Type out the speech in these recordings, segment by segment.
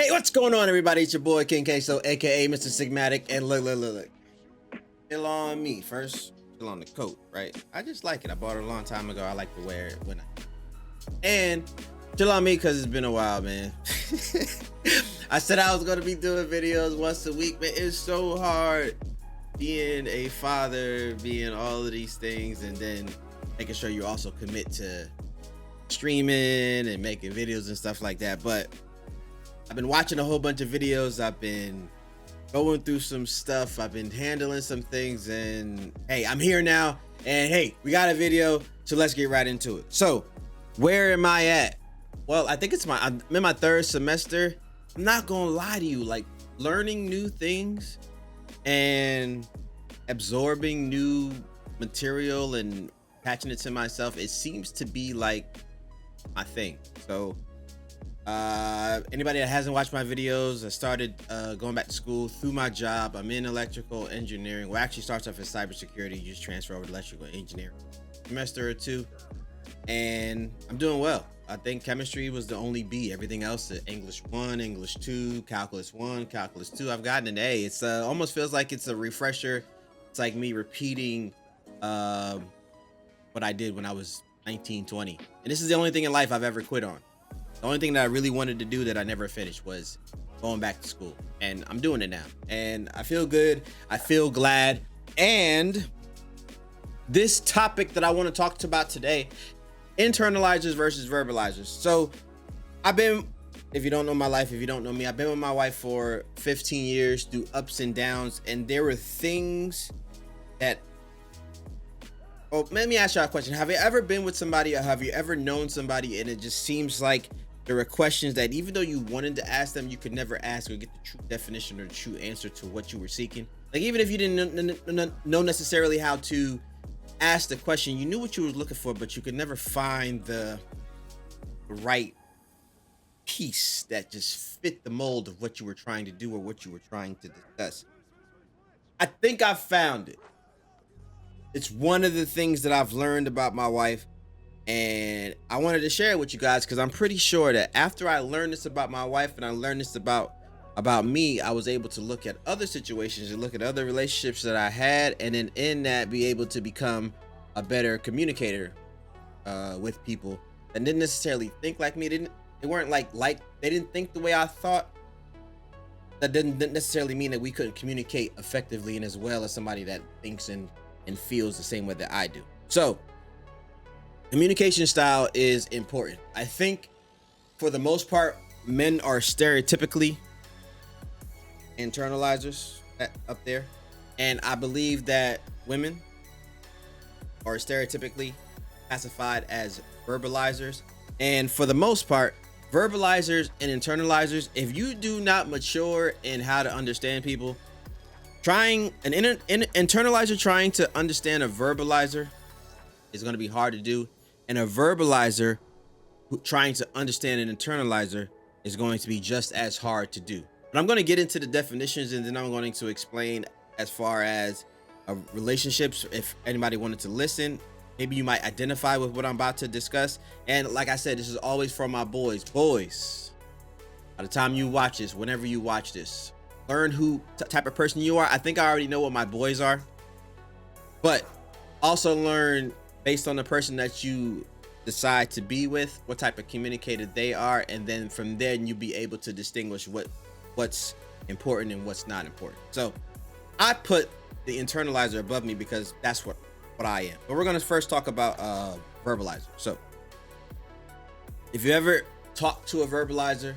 Hey, what's going on, everybody? It's your boy King Queso, aka Mr. Sigmatic, and look. Still on me first. Still on the coat, right? I just like it. I bought it a long time ago. I like to wear it when and chill on me because it's been a while, man. I said I was gonna be doing videos once a week, but it's so hard being a father, being all of these things, and then making sure you also commit to streaming and making videos and stuff like that. But I've been watching a whole bunch of videos. I've been going through some stuff. I've been handling some things, and hey, I'm here now. And hey, we got a video, so let's get right into it. So, where am I at? Well, I think I'm in my third semester. I'm not gonna lie to you, like learning new things and absorbing new material and attaching it to myself, it seems to be like my thing. So anybody that hasn't watched my videos, I started going back to school through my job. I'm in electrical engineering. Well, actually starts off as cybersecurity. You just transfer over to electrical engineering semester or two, and I'm doing well. I think chemistry was the only B. Everything else, English 1, English 2, calculus 1, calculus 2, I've gotten an A. It's almost feels like it's a refresher. It's like me repeating what I did when I was 19, 20. And this is the only thing in life I've ever quit on. The only thing that I really wanted to do that I never finished was going back to school, and I'm doing it now, and I feel good. I feel glad. And this topic that I want to talk about today, internalizers versus verbalizers. So if you don't know my life, if you don't know me, I've been with my wife for 15 years through ups and downs, and there were things that, well, let me ask you a question. Have you ever been with somebody, or have you ever known somebody, and it just seems like there were questions that even though you wanted to ask them, you could never ask or get the true definition or the true answer to what you were seeking? Like, even if you didn't know necessarily how to ask the question, you knew what you were looking for, but you could never find the right piece that just fit the mold of what you were trying to do or what you were trying to discuss. I think I found it. It's one of the things that I've learned about my wife, and I wanted to share it with you guys because I'm pretty sure that after I learned this about my wife and I learned this about me, I was able to look at other situations and look at other relationships that I had, and then in that be able to become a better communicator with people that didn't necessarily think like me. They weren't like they didn't think the way I thought. That didn't necessarily mean that we couldn't communicate effectively and as well as somebody that thinks and feels the same way that I do. So communication style is important. I think for the most part, men are stereotypically internalizers up there, and I believe that women are stereotypically classified as verbalizers. And for the most part, verbalizers and internalizers, if you do not mature in how to understand people, trying an internalizer trying to understand a verbalizer is going to be hard to do, and a verbalizer trying to understand an internalizer is going to be just as hard to do. But I'm going to get into the definitions, and then I'm going to explain as far as relationships. If anybody wanted to listen, maybe you might identify with what I'm about to discuss. And like I said, this is always for my boys. Boys, by the time you watch this, whenever you watch this, learn who type of person you are. I think I already know what my boys are, but also learn based on the person that you decide to be with, what type of communicator they are, and then from there you be able to distinguish what's important and what's not important. So I put the internalizer above me because that's what I am. But we're gonna first talk about verbalizer. So if you ever talk to a verbalizer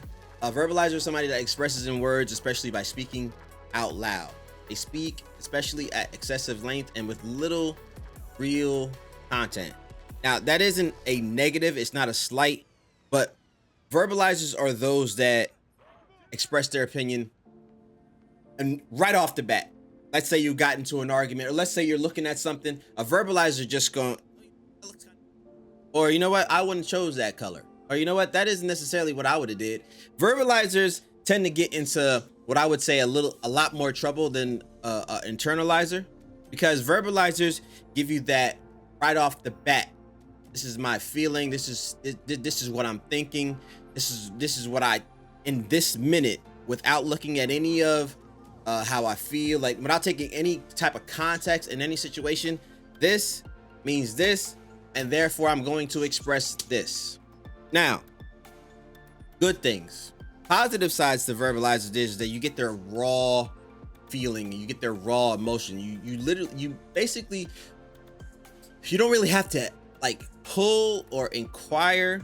is somebody that expresses in words, especially by speaking out loud. They speak especially at excessive length and with little real content. Now, that isn't a negative, it's not a slight, but verbalizers are those that express their opinion and right off the bat. Let's say you got into an argument, or let's say you're looking at something, a verbalizer just going, or you know what, I wouldn't chose that color, or you know what, that isn't necessarily what I would have did. Verbalizers tend to get into what I would say a lot more trouble than internalizer, because verbalizers give you that right off the bat. This is my feeling. This is what I'm thinking. This is what I in this minute without looking at any of how I feel, like without taking any type of context in any situation. This means this, and therefore I'm going to express this. Now, good things, positive sides to verbalizers is that you get their raw feeling, you get their raw emotion. You basically, you don't really have to like pull or inquire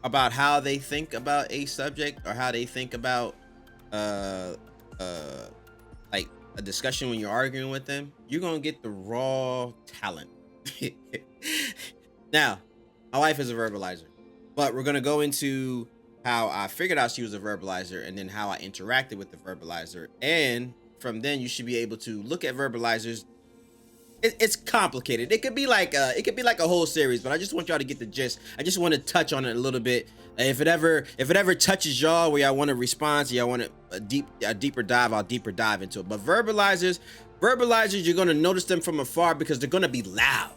about how they think about a subject or how they think about like a discussion when you're arguing with them. You're gonna get the raw talent. Now, my wife is a verbalizer, but we're gonna go into how I figured out she was a verbalizer and then how I interacted with the verbalizer. And from then you should be able to look at verbalizers. It's complicated. It could be like a whole series, but I just want y'all to get the gist. I just want to touch on it a little bit. If it ever touches y'all where y'all want a response, y'all want a deeper dive, I'll deeper dive into it. But verbalizers, you're gonna notice them from afar because they're gonna be loud.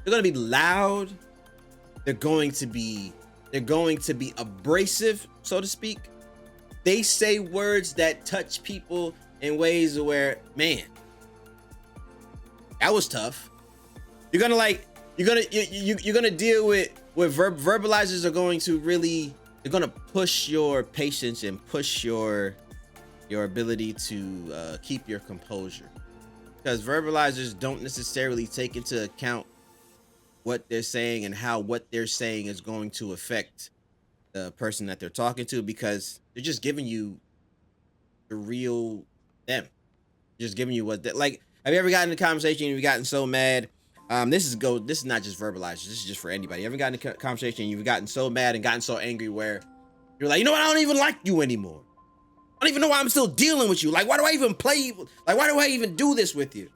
They're gonna be loud. They're going to be abrasive, so to speak. They say words that touch people in ways where, man, that was tough. You're gonna deal with verbalizers are going to really, they're gonna push your patience and push your ability to keep your composure, because verbalizers don't necessarily take into account what they're saying and how what they're saying is going to affect the person that they're talking to, because they're just giving you the real them. Just giving you what they like. Have you ever gotten in a conversation and you've gotten so mad? This is not just verbalizers. This is just for anybody. You ever gotten in a conversation and you've gotten so mad and gotten so angry where you're like, you know what? I don't even like you anymore. I don't even know why I'm still dealing with you. Like, why do I even play? Like, why do I even do this with you?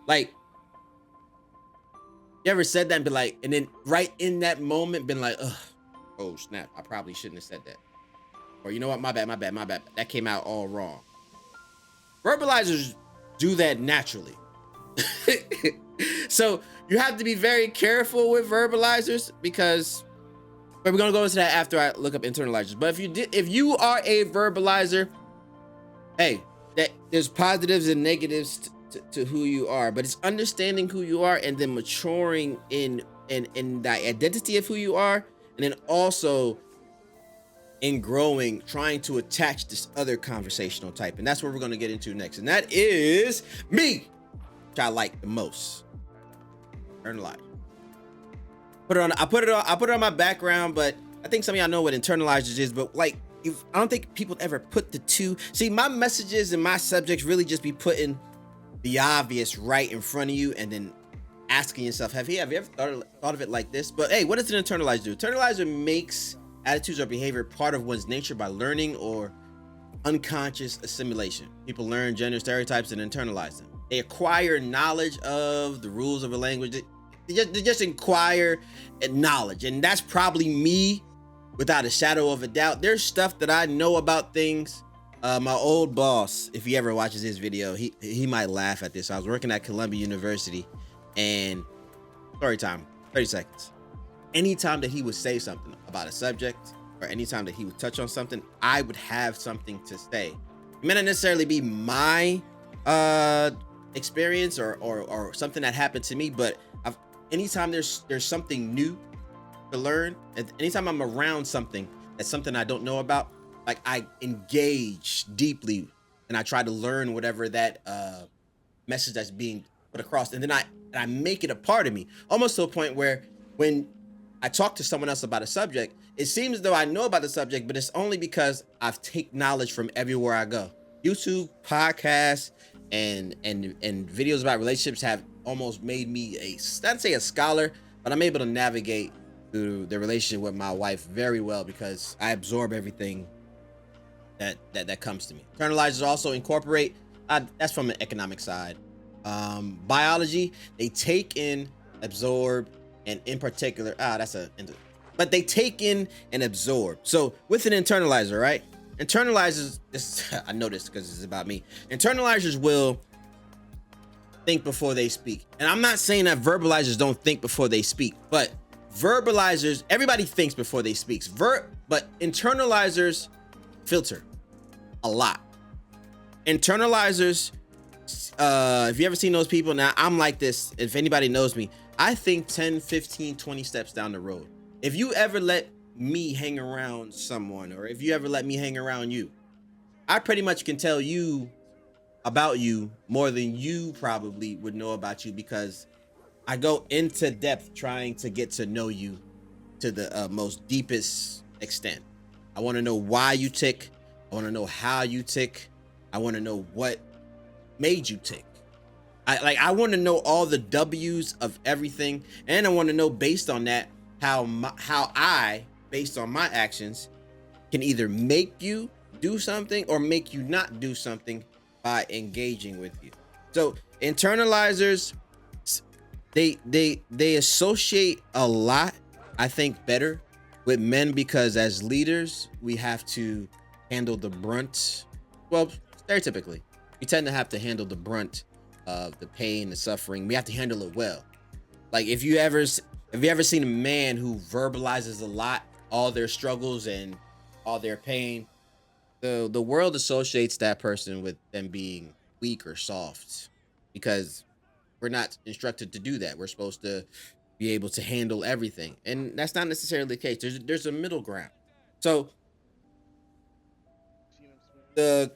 Like, you ever said that and been like, and then right in that moment been like, ugh, oh snap, I probably shouldn't have said that. Or you know what? My bad. That came out all wrong. Verbalizers do that naturally. So you have to be very careful with verbalizers, because, but we're gonna go into that after I look up internalizers. But if you are a verbalizer, hey, that there's positives and negatives to who you are, but it's understanding who you are and then maturing in the identity of who you are, and then also in growing, trying to attach this other conversational type. And that's what we're going to get into next. And that is me, which I like the most. Internalize. I put it on my background, but I think some of y'all know what internalizers is, but like, I don't think people ever put the two. See, my messages and my subjects really just be putting the obvious right in front of you and then asking yourself, have you ever thought of it like this? But hey, what does an internalizer do? Internalizer makes attitudes or behavior part of one's nature by learning or unconscious assimilation. People learn gender stereotypes and internalize them. They acquire knowledge of the rules of a language. They just acquire knowledge. And that's probably me without a shadow of a doubt. There's stuff that I know about things. My old boss, if he ever watches this video, he might laugh at this. I was working at Columbia University, and story time, 30 seconds. Anytime that he would say something about a subject, or anytime that he would touch on something, I would have something to say. It may not necessarily be my experience or something that happened to me, but anytime there's something new to learn, anytime I'm around something that's something I don't know about, like, I engage deeply and I try to learn whatever that message that's being put across, and then I make it a part of me, almost to a point where when I talk to someone else about a subject, it seems as though I know about the subject, but it's only because I've taken knowledge from everywhere I go. YouTube, podcasts, and videos about relationships have almost made me not say a scholar, but I'm able to navigate through the relationship with my wife very well because I absorb everything that comes to me. Internalizers also incorporate, that's from an economic side. Biology, they take in, absorb, and in particular, but they take in and absorb. So with an internalizer, right? Internalizers, I know this because it's about me. Internalizers will think before they speak. And I'm not saying that verbalizers don't think before they speak, but verbalizers, everybody thinks before they speak. but internalizers filter a lot. Internalizers, if you ever seen those people, now I'm like this, if anybody knows me, I think 10, 15, 20 steps down the road. If you ever let me hang around someone, or if you ever let me hang around you, I pretty much can tell you about you more than you probably would know about you, because I go into depth trying to get to know you to the most deepest extent. I want to know why you tick. I want to know how you tick. I want to know what made you tick. I want to know all the W's of everything, and I want to know based on that how I, based on my actions, can either make you do something or make you not do something by engaging with you. So internalizers, they associate a lot, I think, better with men, because as leaders we have to handle the brunt. Well, stereotypically we tend to have to handle the brunt of the pain, the suffering. We have to handle it well. Like if you ever seen a man who verbalizes a lot, all their struggles and all their pain, the world associates that person with them being weak or soft, because we're not instructed to do that. We're supposed to be able to handle everything, and that's not necessarily the case. There's a middle ground. So the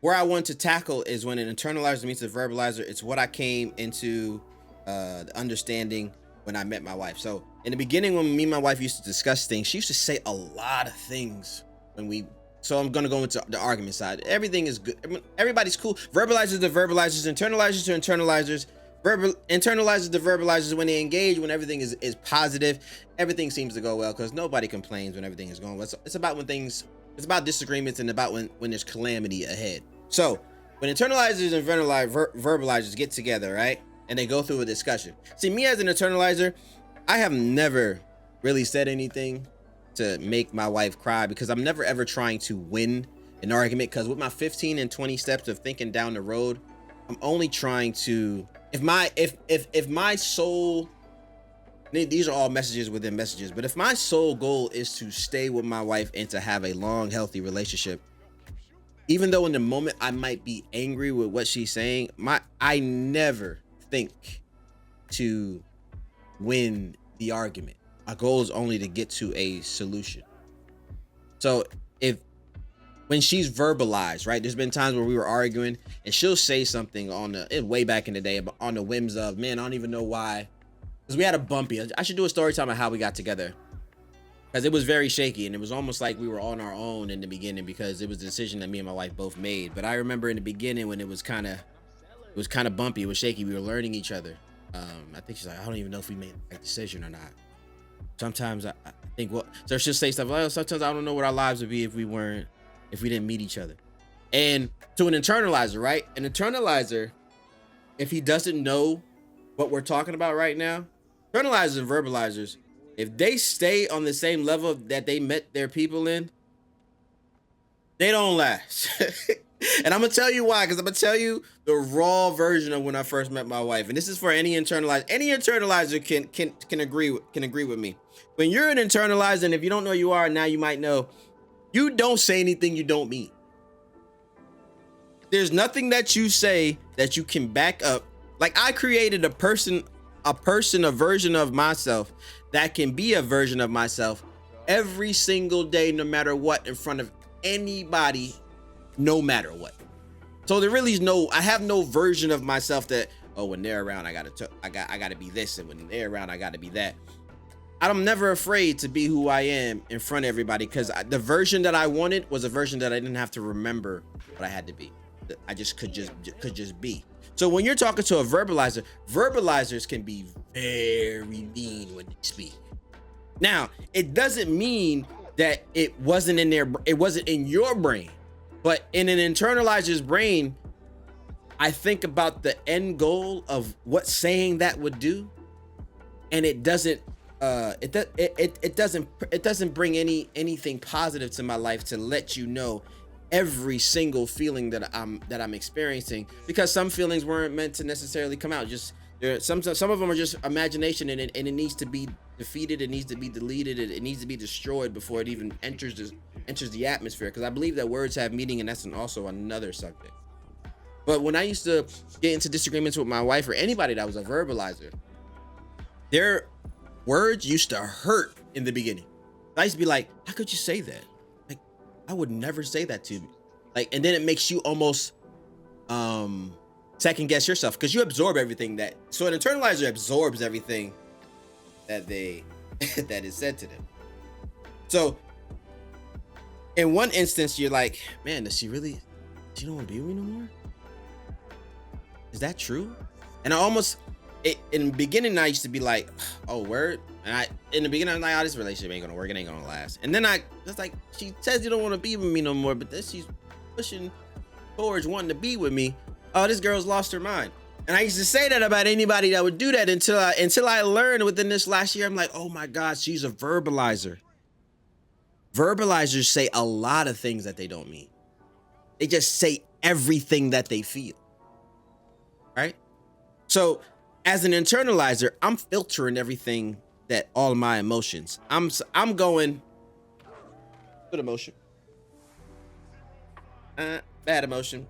where I want to tackle is when an internalizer meets a verbalizer. It's what I came into the understanding when I met my wife. So in the beginning, when me and my wife used to discuss things, she used to say a lot of things when we. So I'm gonna go into the argument side. Everything is good. Everybody's cool. Verbalizers to verbalizers, internalizers to internalizers, internalizers to verbalizers. When they engage, when everything is positive, everything seems to go well, because nobody complains when everything is going well. It's about when things. It's about disagreements and about when there's calamity ahead. So when internalizers and verbalizers get together, right, and they go through a discussion. See, me as an internalizer, I have never really said anything to make my wife cry, because I'm never ever trying to win an argument, because with my 15 and 20 steps of thinking down the road, I'm only trying to, if my sole, these are all messages within messages, but if my sole goal is to stay with my wife and to have a long, healthy relationship, even though in the moment I might be angry with what she's saying, I never think to win the argument. My goal is only to get to a solution. So when she's verbalized, right, there's been times where we were arguing and she'll say something way back in the day, on the whims of, man, I don't even know why. Because we had a bumpy. I should do a story time on how we got together. Because it was very shaky, and it was almost like we were on our own in the beginning, because it was a decision that me and my wife both made. But I remember in the beginning when it was kind of bumpy, it was shaky. We were learning each other. I think she's like, I don't even know if we made the right decision or not. Sometimes I think, well, so she'll say stuff like, oh, sometimes I don't know what our lives would be if we didn't meet each other. And to an internalizer, right? An internalizer, if he doesn't know what we're talking about right now, internalizers and verbalizers, if they stay on the same level that they met their people in, they don't last. And I'm gonna tell you why, because I'm gonna tell you the raw version of when I first met my wife. And this is for any internalizer. Any internalizer can agree with me. When you're an internalizer, and if you don't know you are, now you might know, you don't say anything you don't mean. There's nothing that you say that you can back up. Like, I created a version of myself that can be a version of myself every single day, no matter what, in front of anybody, no matter what. So there really is I have no version of myself that, oh, when they're around, I gotta be this, and when they're around, I gotta be that. I'm never afraid to be who I am in front of everybody, because the version that I wanted was a version that I didn't have to remember what I had to be. I just could just be. So when you're talking to a verbalizer, verbalizers can be very mean when they speak. Now, it doesn't mean that it wasn't in your brain, but in an internalizer's brain, I think about the end goal of what saying that would do, and it doesn't bring anything positive to my life to let you know every single feeling that I'm experiencing, because some feelings weren't meant to necessarily come out. Just Some of them are just imagination, and it needs to be defeated. It needs to be deleted. It needs to be destroyed before it even enters the atmosphere. Because I believe that words have meaning, and that's also another subject. But when I used to get into disagreements with my wife or anybody that was a verbalizer, their words used to hurt in the beginning. I used to be like, how could you say that? Like, I would never say that to me. Like, and then it makes you almost second guess yourself, because you absorb everything so an internalizer absorbs everything that that is said to them. So in one instance, you're like, man, she don't want to be with me no more? Is that true? And in the beginning, I used to be like, oh, word. And in the beginning, I'm like, oh, this relationship ain't gonna work. It ain't gonna last. And then I was like, she says you don't want to be with me no more, but then she's pushing towards wanting to be with me. Oh, this girl's lost her mind. And I used to say that about anybody that would do that until I learned within this last year. I'm like, oh my God, she's a verbalizer. Verbalizers say a lot of things that they don't mean. They just say everything that they feel. Right? So as an internalizer, I'm filtering everything, that all of my emotions. I'm going good emotion. Bad emotion.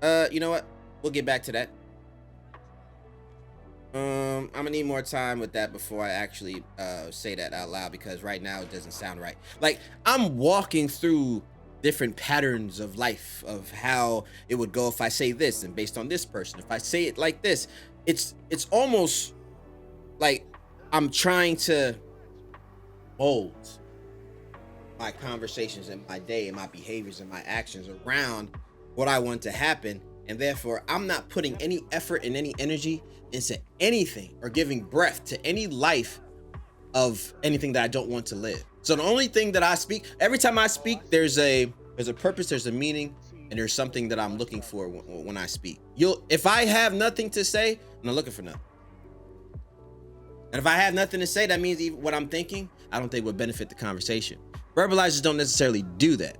You know what? We'll get back to that. I'm gonna need more time with that before I actually say that out loud, because right now it doesn't sound right. Like, I'm walking through different patterns of life, of how it would go if I say this, and based on this person, if I say it like this, it's almost like I'm trying to mold my conversations and my day and my behaviors and my actions around what I want to happen. And therefore, I'm not putting any effort and any energy into anything or giving breath to any life of anything that I don't want to live. So the only thing that I speak, every time I speak, there's a purpose, there's a meaning, and there's something that I'm looking for when I speak. If I have nothing to say, I'm not looking for nothing. And if I have nothing to say, that means even what I'm thinking, I don't think would benefit the conversation. Verbalizers don't necessarily do that.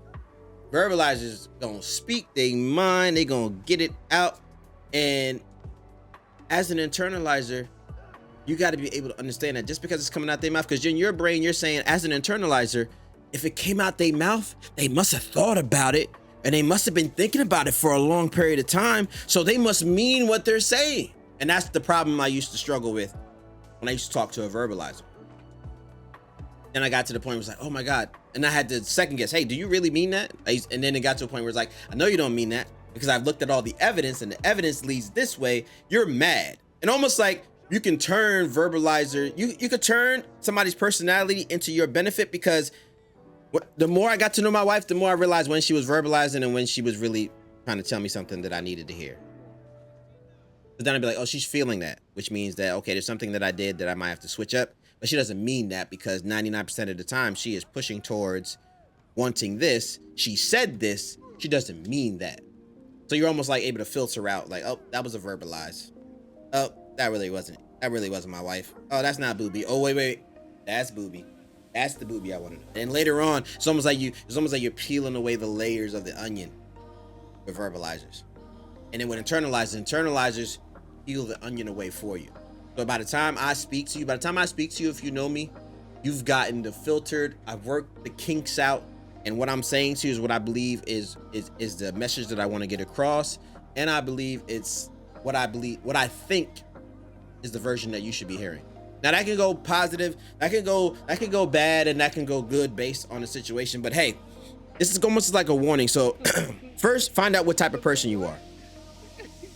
Verbalizers gonna speak their mind, they gonna get it out. And as an internalizer, you got to be able to understand that just because it's coming out their mouth, because in your brain, you're saying, as an internalizer, if it came out their mouth, they must have thought about it, and they must have been thinking about it for a long period of time. So they must mean what they're saying. And that's the problem I used to struggle with when I used to talk to a verbalizer. Then I got to the point where it's like, oh my God. And I had to second guess, hey, do you really mean that? And then it got to a point where it's like, I know you don't mean that, because I've looked at all the evidence, and the evidence leads this way. You're mad. And almost like you can turn verbalizer, you could turn somebody's personality into your benefit, because the more I got to know my wife, the more I realized when she was verbalizing and when she was really trying to tell me something that I needed to hear. But then I'd be like, oh, she's feeling that, which means that, okay, there's something that I did that I might have to switch up. But she doesn't mean that, because 99% of the time she is pushing towards wanting this. She said this. She doesn't mean that. So you're almost like able to filter out, like, oh, that was a verbalize. Oh, that really wasn't my wife. Oh, that's not Booby. Oh, wait. That's Booby. That's the Booby I want to know. And later on, it's almost like you're peeling away the layers of the onion with verbalizers. And then with internalizers peel the onion away for you. So by the time I speak to you, if you know me, you've gotten the filtered, I've worked the kinks out, and what I'm saying to you is what I believe is the message that I want to get across. And I believe it's what I think is the version that you should be hearing. Now that can go positive, that can go bad, and that can go good based on the situation. But hey, this is almost like a warning. So first, find out what type of person you are.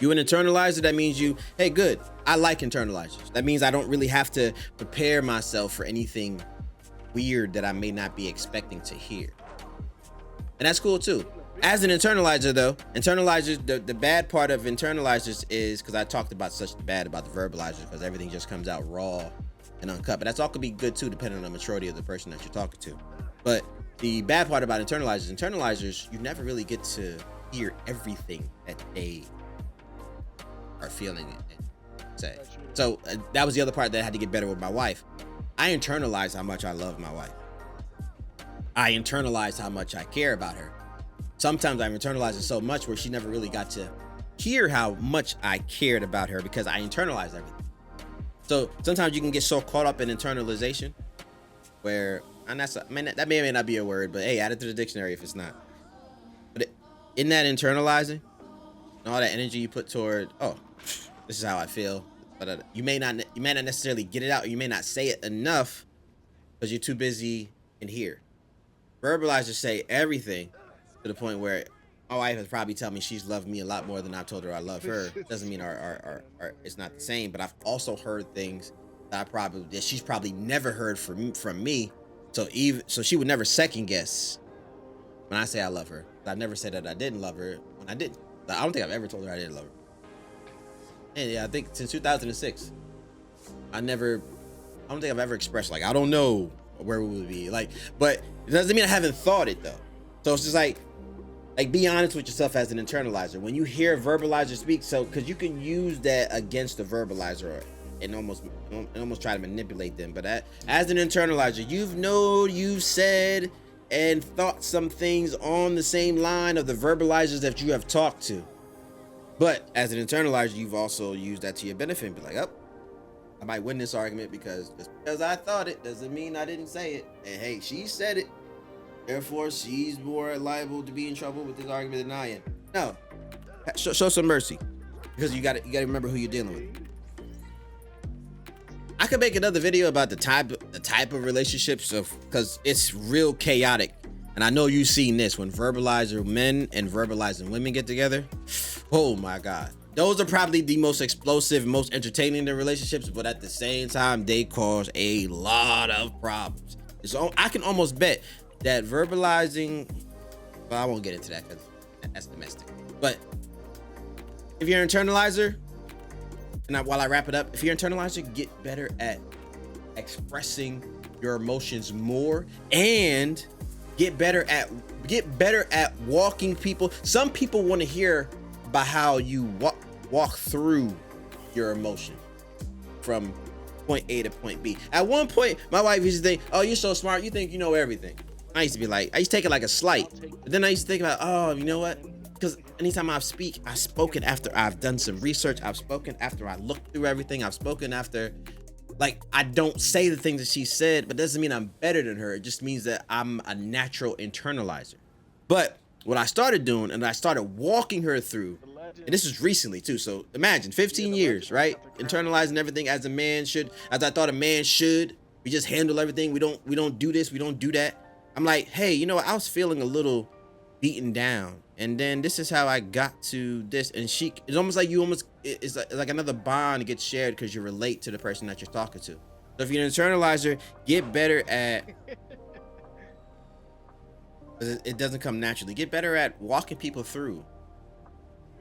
You an internalizer, that means hey, good. I like internalizers. That means I don't really have to prepare myself for anything weird that I may not be expecting to hear. And that's cool too. As an internalizer though, the bad part of internalizers is, because I talked about such bad about the verbalizers, because everything just comes out raw and uncut. But that's all could be good too, depending on the maturity of the person that you're talking to. But the bad part about internalizers, you never really get to hear everything that they are feeling and say. So that was the other part that I had to get better with my wife. I internalized how much I love my wife. I internalized how much I care about her. Sometimes I've internalized it so much where she never really got to hear how much I cared about her because I internalized everything. So sometimes you can get so caught up in internalization where, and that's, I mean, that may or may not be a word, but hey, add it to the dictionary if it's not. But in that internalizing, and all that energy you put toward, oh, this is how I feel, but you may not necessarily get it out, or you may not say it enough because you're too busy in here. Verbalizers say everything to the point where my wife has probably told me she's loved me a lot more than I've told her I love her. Doesn't mean our it's not the same, but I've also heard things that she's probably never heard from me. So she would never second guess when I say I love her. I never said that I didn't love her when I didn't. I don't think I've ever told her I didn't love her. And yeah, I think since 2006, I don't think I've ever expressed like I don't know where we would be. Like, but it doesn't mean I haven't thought it though. So it's just like be honest with yourself as an internalizer. When you hear a verbalizer speak, so because you can use that against the verbalizer and almost try to manipulate them. But as an internalizer, you've said and thought some things on the same line of the verbalizers that you have talked to. But as an internalizer, you've also used that to your benefit and be like, oh, I might win this argument because just because I thought it doesn't mean I didn't say it. And hey, she said it. Therefore, she's more liable to be in trouble with this argument than I am. No, show some mercy, because you got to remember who you're dealing with. I could make another video about the type of relationships because it's real chaotic, and I know you've seen this when verbalizer men and verbalizing women get together. Oh my God, those are probably the most explosive, most entertaining in relationships, but at the same time, they cause a lot of problems. So I can almost bet that verbalizing, well, I won't get into that because that's domestic. But if you're an internalizer, and while I wrap it up, if you're an internalizer, get better at expressing your emotions more, and get better at walking people. Some people want to hear about how you walk through your emotion from point A to point B. At one point, my wife used to think, "Oh, you're so smart. You think you know everything." I used to take it like a slight. But then I used to think about, oh, you know what? Because anytime I've spoken after I've done some research. I've spoken after I looked through everything. I've spoken after, like, I don't say the things that she said, but doesn't mean I'm better than her. It just means that I'm a natural internalizer. But what I started doing, and I started walking her through, and this was recently too. So imagine 15 years, right? Internalizing everything as a man should, as I thought a man should. We just handle everything. We don't do this. We don't do that. I'm like, hey, you know what? I was feeling a little beaten down, and then this is how I got to this. And it's almost like it's like another bond gets shared because you relate to the person that you're talking to. So if you're an internalizer, get better at, it doesn't come naturally. Get better at walking people through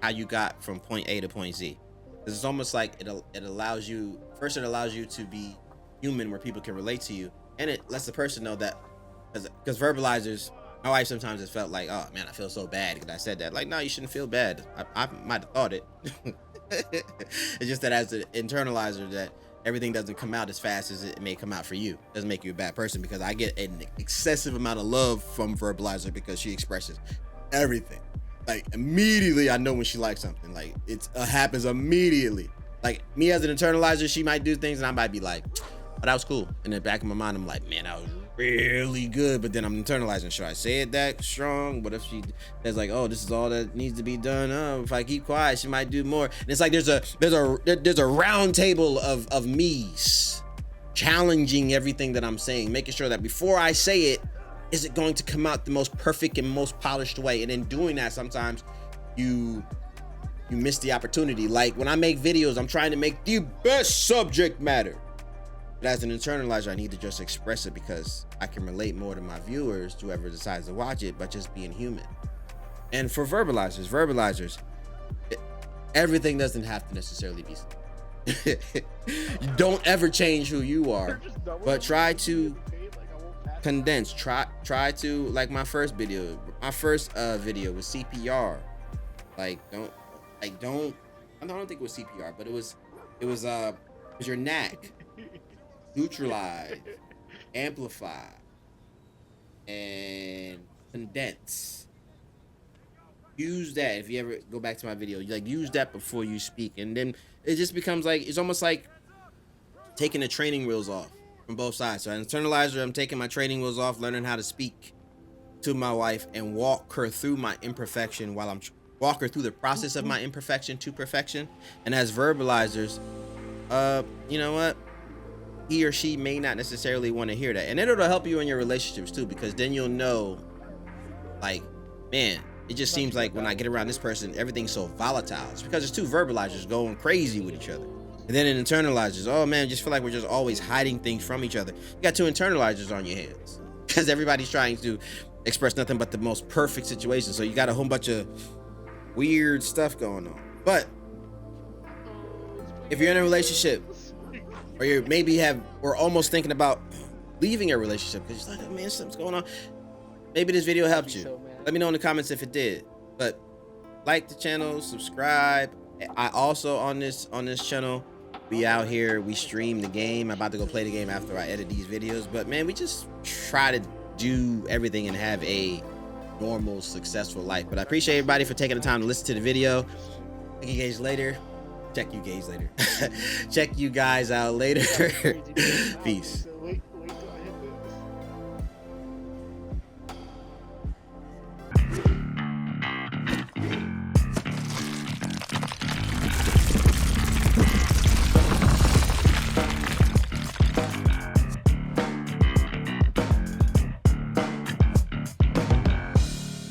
how you got from point A to point Z. It's almost like it allows you to be human, where people can relate to you, and it lets the person know that. Because verbalizers, my wife sometimes has felt like, oh man, I feel so bad because I said that. Like, no, you shouldn't feel bad. I might have thought it. It's just that as an internalizer, that everything doesn't come out as fast as it may come out for you. It doesn't make you a bad person, because I get an excessive amount of love from verbalizer because she expresses everything. Like, immediately I know when she likes something. Like, it happens immediately. Like, me as an internalizer, she might do things and I might be like, oh, that was cool. In the back of my mind, I'm like, man, that was really good. But then I'm internalizing, should I say it that strong? What if she says like, oh, this is all that needs to be done? Oh, if I keep quiet, she might do more. And it's like there's a round table of me's challenging everything that I'm saying, making sure that before I say it, is it going to come out the most perfect and most polished way? And in doing that, sometimes you miss the opportunity. Like when I make videos, I'm trying to make the best subject matter. But as an internalizer, I need to just express it because I can relate more to my viewers, whoever decides to watch it, but just being human. And for verbalizers, everything doesn't have to necessarily be. You don't ever change who you are, but try to condense. Try to, like my first video was CPR. I don't think it was CPR, but it was your knack. Neutralize, amplify, and condense. use that. If you ever go back to my video, you like use that before you speak, and then it just becomes like it's almost like taking the training wheels off from both sides. So an internalizer, I'm taking my training wheels off, learning how to speak to my wife and walk her through my imperfection while I'm walk her through the process of my imperfection to perfection. And as verbalizers, you know what? He or she may not necessarily want to hear that. And it'll help you in your relationships too, because then you'll know, like, man, it just seems like when I get around this person, everything's so volatile. It's because it's two verbalizers going crazy with each other. And then it internalizers. Oh man, just feel like we're just always hiding things from each other. You got two internalizers on your hands because everybody's trying to express nothing but the most perfect situation. So you got a whole bunch of weird stuff going on. But if you're in a relationship, or you maybe or almost thinking about leaving a relationship because you're like, oh man, something's going on. Maybe this video helped you. Let me know in the comments if it did. But like the channel, subscribe. I also on this channel, we out here, we stream the game. I'm about to go play the game after I edit these videos. But man, we just try to do everything and have a normal, successful life. But I appreciate everybody for taking the time to listen to the video. Check you guys later. Check you guys later. Check you guys out later. Peace.